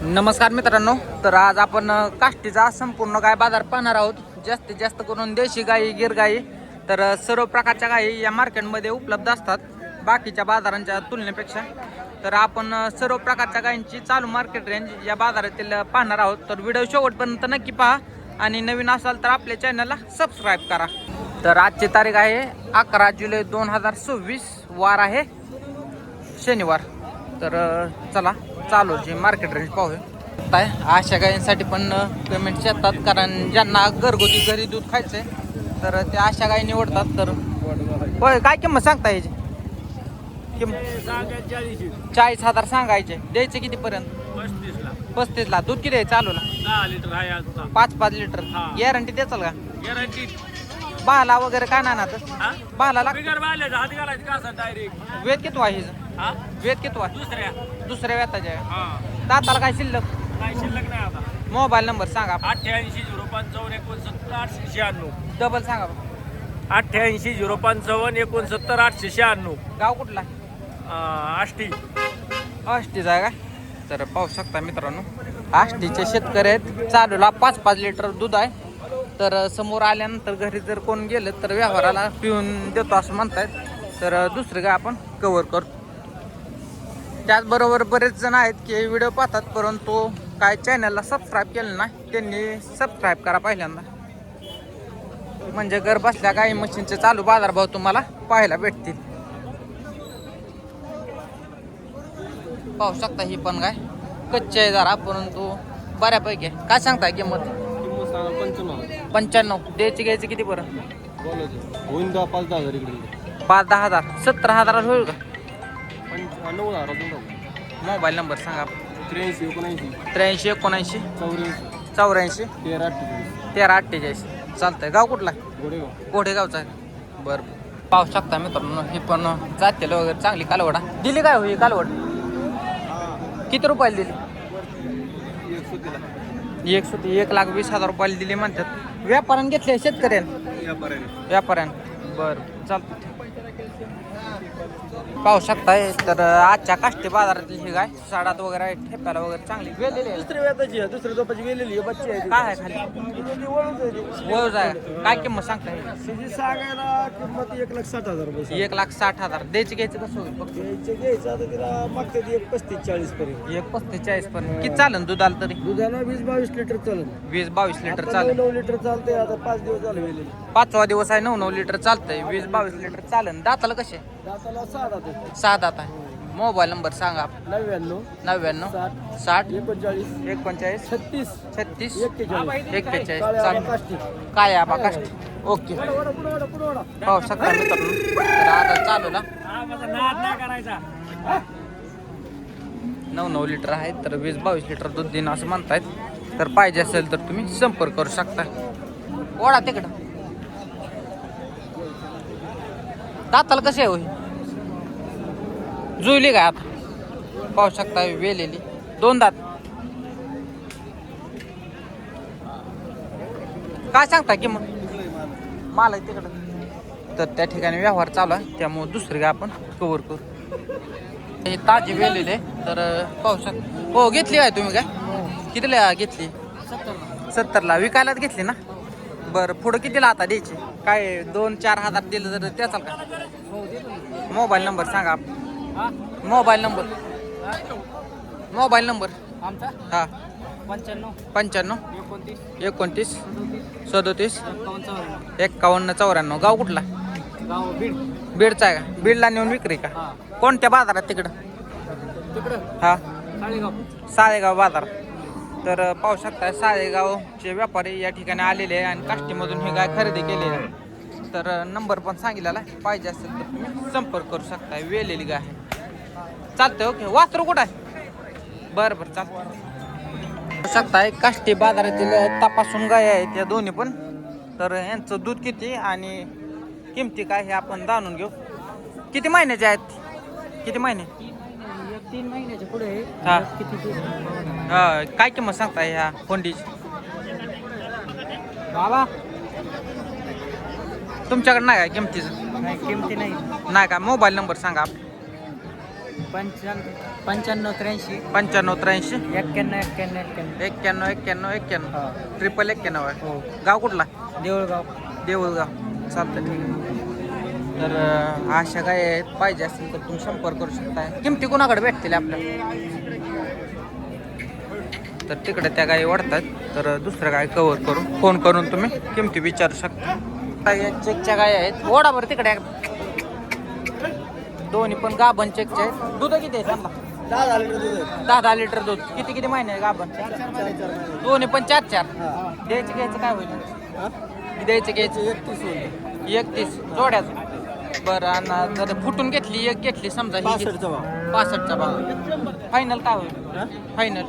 नमस्कार मित्रांनो, तर आज आपण काष्टीचा संपूर्ण गाय बाजार पाहणार आहोत. जास्तीत जास्त करून देशी गायी, गिर गायी, तर सर्व प्रकारच्या गायी या मार्केटमध्ये उपलब्ध असतात बाकीच्या बाजारांच्या तुलनेपेक्षा. तर आपण सर्व प्रकारच्या गायींची चालू मार्केट रेंज या बाजारातील पाहणार आहोत. तर व्हिडिओ शेवटपर्यंत नक्की पहा आणि नवीन असाल तर आपल्या चॅनलला सबस्क्राईब करा. तर आजची तारीख आहे 11 जुलै 2026, वार आहे शनिवार. तर चला चालू जी मार्केट रेंज पाहूया. अशा गायींसाठी पण पेमेंट येतात, कारण ज्यांना घरगुती घरी दूध खायचंय तर ते अशा गायी निवडतात. तर होय, काय किंमत सांगता याची? किंमत 40,000 सांगायचे, द्यायचे कितीपर्यंत? 35ला. दूध किती आहे चालूला? 10 लिटर आहे आता. 5-5 लिटर. गॅरंटी द्याचाल का? गॅरंटी. बाला वगैरे काय नाही ना तर बाला बिगर बाल्याचा हात घालायचं का असं डायरेक्ट? वेद किती आहे? हा वेद किती आहे? दुसऱ्या वेताचे आहे. हा दाताला काय शिल्लक? काय शिल्लक नाही आता. मोबाईल नंबर सांगा. 88 055 69 896. डबल सांगा. 88 055 69 896. गाव कुठला? आष्टी. आष्टीचा आहे का? तर पाहू शकता मित्रांनो, आष्टीचे शेतकरी आहेत. चालूला 5-5 लिटर दूध आहे. तर समोर आल्यानंतर घरी जर कोण गेलं तर व्यवहाराला पिऊन देतो असं म्हणतायत. तर दुसरं काय आपण कव्हर करतो. त्याचबरोबर बरेच जण आहेत की व्हिडिओ पाहतात परंतु काय चॅनलला सबस्क्राईब केलं नाही, त्यांनी सबस्क्राईब करा पहिल्यांदा, म्हणजे घर बसल्या गाई मशीनचे चालू बाजारभाव तुम्हाला पाहायला भेटतील. पाहू शकता ही पण काय कच्चे आहे जरा, परंतु बऱ्यापैकी आहे. काय सांगताय किंमत? 95. द्यायची घ्यायची किती बरं? होईन 5-10 हजार इकडे. 5-10 हजार. 17,000 होईल का? 9,000. मोबाईल नंबर सांगा. 83 83 79 84 13 48. चालतंय. गाव कुठला? गोडेगाव. गोडेगावचा आहे. बरं. पाहू शकता मित्रांनो, ही पण जातेल वगैरे चांगली कालवडा दिली. काय होई कालवड? किती रुपयाला दिली? 1,20,000 रुपयाला दिली म्हणतात. व्यापाऱ्यानं घेतले शेतकऱ्यानं? व्यापाऱ्यानं. बरं, चालतं. पाहू शकताय. तर आजच्या काष्टी बाजारातील ही गाय साडात वगैरे आहे, ठेप्याला वगैरे चांगली वेलेली आहे. दुसऱ्या व्याताची आहे, दुसऱ्या झोपाची गेलेली आहे. बच्ची आहे. काय आहे खाली? वळूच आहे. काय किंमत सांगताय? तिची सांगायला किंमत 1,60,000 रुपये. 1,60,000. द्यायची घ्यायची कसं होईल? फक्त घ्यायचं आता तिला मागते 1,35-40 पर्यंत. 1,35-40 पर्यंत. किती चालेल दुधाला तरी? दुधाला 20-22 लिटर चालेल. 20-22 लिटर चालेल. 9 लिटर चालते. आता 5 दिवस झाले वेलेली. 5वा दिवस आहे. 9-9 लिटर चालतंय. 20-22 लिटर चालेल. दाताला कसे? दाताला 6 दात आहे. 6 दात आहे. मोबाईल नंबर सांगा. 99 99 60 60 39 39 36 36 41. 41. काय आबा काष्टी. ओके. पाहू शकता मित्रांनो. तर आता चालू ना माझा नाद नाही करायचा. 9-9 लिटर आहे. तर 20-22 लिटर दूध देणं असं म्हणतायत. तर पाहिजे असेल तर तुम्ही संपर्क करू शकता. ओढा तिकडं. दाताला कसे आहे होई? जुळली काय आता? पाहू शकता वेलेली 2 दात. काय सांगता किंमत? माल आहे तिकडं. तर त्या ठिकाणी व्यवहार चालू आहे, त्यामुळे दुसरी काय आपण कव्हर करू. हे ताजी वेलेले. तर पाहू शकता. हो, घेतली आहे तुम्ही? काय कितीला घेतली? 70ला. विकायलाच घेतली ना? बरं, पुढं कितीला आता द्यायची? काय 2-4 हजार दिलं तर द्याचाल का? मोबाईल नंबर सांगा. मोबाईल नंबर आमचा हा 95 29 37 51 94. गाव कुठला? गाव बीड. बीडचा आहे का? बीडला नेऊन विक्री का? कोणत्या बाजारात तिकडं? हा, साळेगाव बाजार. तर पाहू शकता साळेगावचे व्यापारी या ठिकाणी आलेले आहे आणि काष्टीमधून ही गाय खरेदी केलेली आहे. तर नंबर पण सांगितलेला आहे, पाहिजे असेल तर तुम्ही संपर्क करू शकता. वेलेली गाय आहे. चालतंय. ओके. वासरू कुठं आहे? बरं चालतं. पाहू शकताय काष्टी बाजारातील तपासून गाय आहेत या दोन्ही पण. तर यांचं दूध किती आणि किमती काय हे आपण जाणून घेऊ. किती महिन्याचे आहेत? किती महिने? 3 महिन्याच्या पुढे. हा. किती? काय किंमत सांगताय ह्या कोंडीची? बाबा तुमच्याकडे नाही काय किमतीचं? नाही, किमती नाही. नाही का? मोबाईल नंबर सांगा. पंच्याण्णव 83 95 83 एक्क्याण्णव 91 91 91 ट्रिपल 91 आहे. हो गाव कुठला? देऊळगाव. देऊळगाव. चालतं ठीक आहे. तर अशा काय आहेत पाहिजे असतील तर तुम्ही संपर्क करू शकता. किमती कुणाकडे भेटतील आपल्याला? तर तिकडे त्या गाई वाढतात तर दुसरं गाय कव्हर करून फोन करून तुम्ही किमती विचारू शकता. चेकच्या गाय आहेत ओढाभर तिकडे दोन्ही पण गाभण चेकचे आहेत. दूध किती आहे त्यांना? 10 लिटर दूध आहे. 10 लिटर दूध. किती किती महिने आहे गाभण? 4 दोन्ही पण 4 हा. द्यायचं घ्यायचं काय होईल? हा? द्यायचं घ्यायचं 31 होईल. 31 जोड्याचं. बरं आणि जर फुटून घेतली एक घेतली समजा ही 65चा भाव. 65चा भाव. फायनल काय होईल? हा? फायनल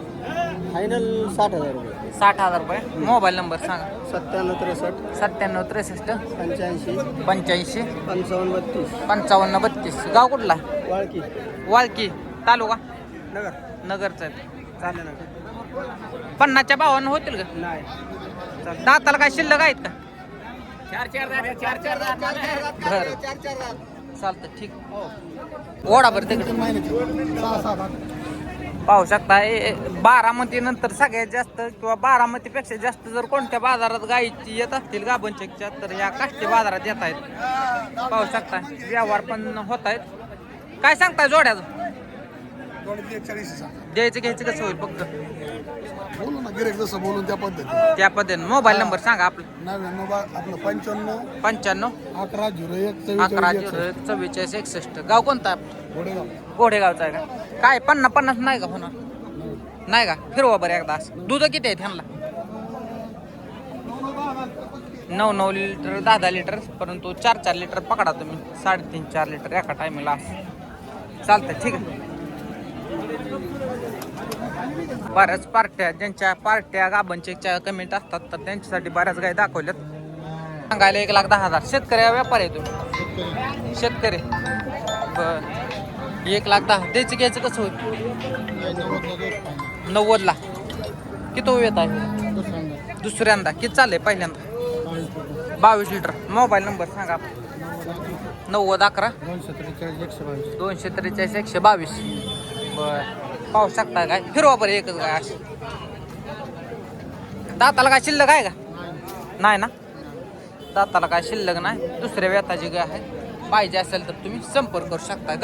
फायनल 60,000 रुपये. 60,000 रुपये. मोबाईल नंबर सांगा. 97 63 97 63 85 85 55 32. 55 32. गाव कुठला? वाळकी. वालकी तालुका नगर. नगरचा आहे. चालेल ना. 50च्या भावानं होतील का? नाही. चालेल. दाताला काय शिल्लक आहेत का? 4 बरं चालतं ठीक. ओढा बरं तिकडे पाहू शकता. बारामती नंतर सगळ्यात जास्त किंवा बारामतीपेक्षा जास्त जर कोणत्या बाजारात गाई येत असतील गाभणचेकच्या तर या काष्टी बाजारात येत आहेत. पाहू शकता व्यवहार पण होत आहेत. काय सांगताय जोड्याचं? द्यायचं घ्यायचं कसं होईल फक्त बोलू ना गिरेक जसं बोलून त्या पद्धती त्या पद्धतीने. मोबाईल नंबर सांगा आपला. आपलं 95 95 11 01 11 44 44 61. गाव कोणतं आहे आपलं? घोडेगाव. घोडेगावचं आहे का? काय 50 नाही का होणार? नाही का? फिरवा बरं एकदा असं. दूध किती आहे त्यांना? 9 लिटर 10 लिटर परंतु 4 लिटर पकडा तुम्ही. 3.5 4 लिटर एका टायमिंगला असं चालतं ठीक आहे. बऱ्याच पार्ट्या ज्यांच्या पार्ट्या गाभणचेकच्या कमेंट असतात तर त्यांच्यासाठी बऱ्याच गाय दाखवल्यात. सांगायला 1,10,000. शेतकरी व्यापारी आहे तुम्ही? शेतकरी. बर 1,10,000 द्यायचं घ्यायचं कसं होईल? 90ला. किती येत आहे? दुसऱ्यांदा किती चाललंय पहिल्यांदा? 22 लिटर. मोबाईल नंबर सांगा. 90 11 243 122. बर पाहू शकता काय? फिरवा बरं एकच गाय अशी. दाताला काय शिल्लक आहे का? नाही ना दाताला काय शिल्लक नाही. दुसऱ्या व्यताची गाय आहे. पाहिजे असेल तर तुम्ही संपर्क करू शकता.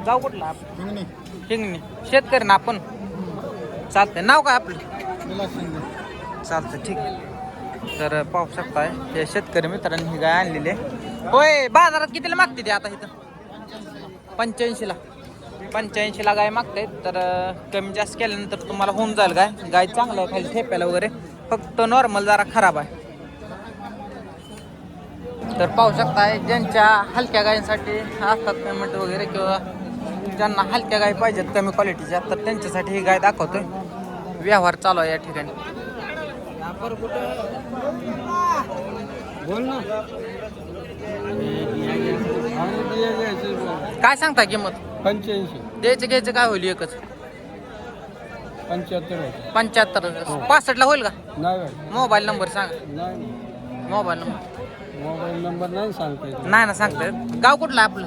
गाव कुठला? हिंगणी. शेतकरी ना आपण? चालतंय. नाव काय आपलं? चालतं ठीक आहे. तर पाहू शकताय हे शेतकरी मित्रांनी ही गाय आणलेली आहे. होय बाजारात कितीला मागते ते आता इथं? 85ला. 85ला गाय मागतायत तर कमी जास्त केल्यानंतर तुम्हाला होऊन जाईल. गाय चांगलं आहे खाली ठेप्याला वगैरे. फक्त नॉर्मल जरा खराब आहे. तर पाहू शकताय ज्यांच्या हलक्या गायींसाठी असतात पेमेंट वगैरे किंवा ज्यांना हलक्या गाय पाहिजेत कमी क्वालिटीच्या तर त्यांच्यासाठी ही गाय दाखवतोय. व्यवहार चालू आहे या ठिकाणी. बोल ना. काय सांगता किंमत? 85. द्यायचं घ्यायचं काय होईल? एकच 75. 75 65ला होईल का? नाही. मोबाईल नंबर सांगा. नाही. मोबाईल नंबर मोबाईल नंबर नाही सांगता येत. नाही ना सांगता येत. गाव कुठलं आहे आपलं?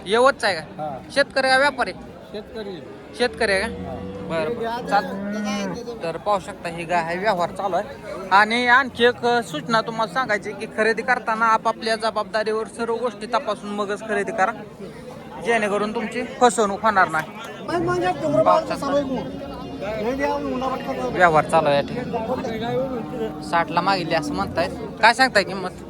यवतच आहे का? हा. शेतकरी का व्यापारी? शेतकरी. शेतकरी आहे का? बरं चालतं. तर पाहू शकता ही गाय आहे. व्यवहार चालू आहे. आणि आणखी एक सूचना तुम्हाला सांगायची की खरेदी करताना आपापल्या जबाबदारीवर सर्व गोष्टी तपासून मगच खरेदी करा जेणेकरून तुमची फसवणूक होणार नाही. व्यवहार चालू आहे या ठिकाणी. 60ला मागितली असं म्हणतायत. काय सांगताय किंमत?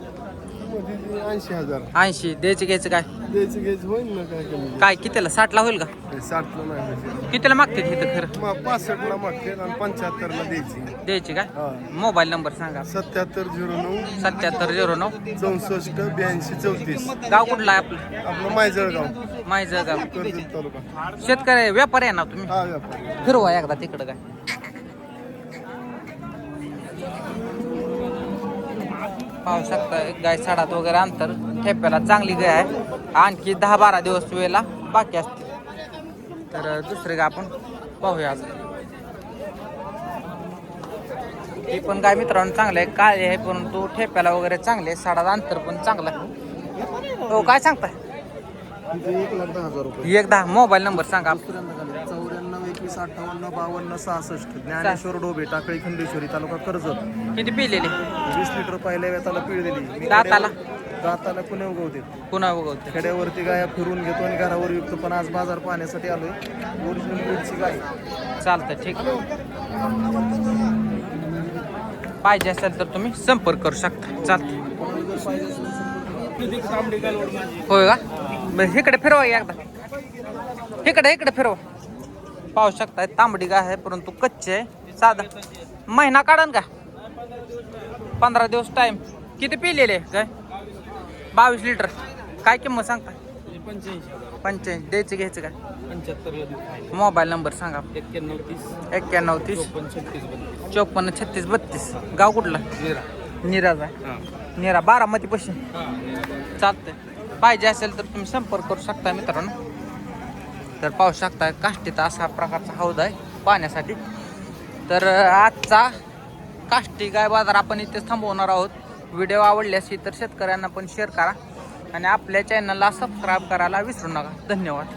80,000 80. द्यायचं घ्यायचं काय? द्यायचं घ्यायचं होईल ना काय कमी. काय कितीला? 60ला होईल का? 60ला नाही कितीला मागते तिथं खरं? 65ला मागते आणि 75ला द्यायची. द्यायची काय? हा. मोबाईल नंबर सांगा. 7709 7709 64 82 34. गाव कुठलं आहे आपलं? आपलं मायजळगाव मायजळगाव. कर्जत तालुका. शेतकरी व्यापारी आहे ना तुम्ही? हा व्यापारी. फिरवा एकदा तिकडं काय. पाहू शकता एक गाय साडात वगैरे अंतर ठेप्याला चांगली गाय आहे. आणखी 10-12 दिवस वेळेला बाकी असते. तर दुसरे गाय आपण पाहूया आज. ही पण गाय मित्रांनो चांगलं आहे. काळी आहे परंतु ठेप्याला वगैरे चांगले आहे. साडात अंतर पण चांगलं आहे. हो काय सांगताय? तिथे 1,10,000 रुपये. 1,10,000 मोबाईल नंबर सांगा. 94 21 58 52 66 ज्ञानेश्वर डोबे टाकळी खंडेश्वरी तालुका कर्जत. किती पिलेले 20 लिटर पहिल्या वेताला पिळ दिली. दाताला दाताला पुणे उगवते. पुन्हा बघवते. खेड्यावरती गाया फिरून घेतो आणि घरावर विकतो, पण आज बाजार पाहण्यासाठी आलोय. ओरिजिनल ब्रीडची गाय. चालतं ठीक. पाहिजे असेल तर तुम्ही संपर्क करू शकता. चालतं. होय का बरं इकडे फिरवा एकदा. इकडे फिरवा. पाहू शकता तांबडी गाय आहे परंतु कच्चे आहे. साधा महिना काढन का 15 दिवस टाइम. किती पिलेले काय 22 लिटर. काय किंमत सांगता 85 द्यायचं घ्यायचं काय. 75 मोबाईल नंबर सांगा. 91 91 30 54 36 32. गाव कुठला निराज आहे. निरा बारामती पाशी. चालतंय. पाहिजे असेल तर तुम्ही संपर्क करू शकता मित्रांनो. तर पाहू शकता काष्टीचा असा प्रकारचा हौद आहे पाहण्यासाठी. तर आजचा काष्टी गाय बाजार आपण इथेच थांबवणार आहोत. व्हिडिओ आवडले असेल तर शेतकऱ्यांना पण शेअर करा आणि आपल्या चॅनलला सबस्क्राईब करायला विसरू नका. धन्यवाद.